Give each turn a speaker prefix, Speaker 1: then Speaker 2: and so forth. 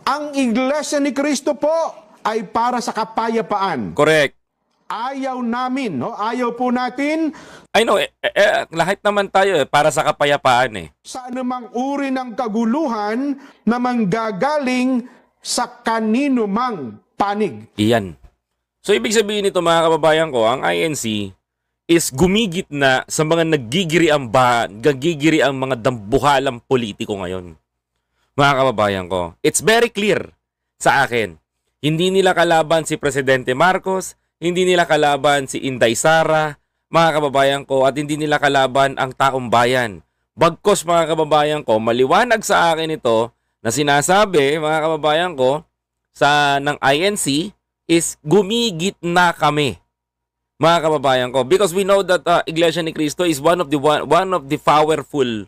Speaker 1: Ang Iglesia ni Cristo po ay para sa kapayapaan.
Speaker 2: Correct.
Speaker 1: Ayaw namin, no? Ayaw po natin
Speaker 2: I know, lahat naman tayo para sa kapayapaan eh.
Speaker 1: sa anumang uri ng kaguluhan na manggagaling sa kanino mang panig.
Speaker 2: Iyan. So, ibig sabihin nito mga kababayan ko, ang INC is gumigit na sa mga nagigiri ang mga dambuhalang politiko ngayon. Mga kababayan ko, it's very clear sa akin. Hindi nila kalaban si Presidente Marcos, hindi nila kalaban si Inday Sara, mga kababayan ko, at hindi nila kalaban ang taong bayan. Bagkos mga kababayan ko, maliwanag sa akin ito na sinasabi, mga kababayan ko, ng INC is gumigit na kami. Mga kababayan ko, because we know that Iglesia ni Cristo is one of the powerful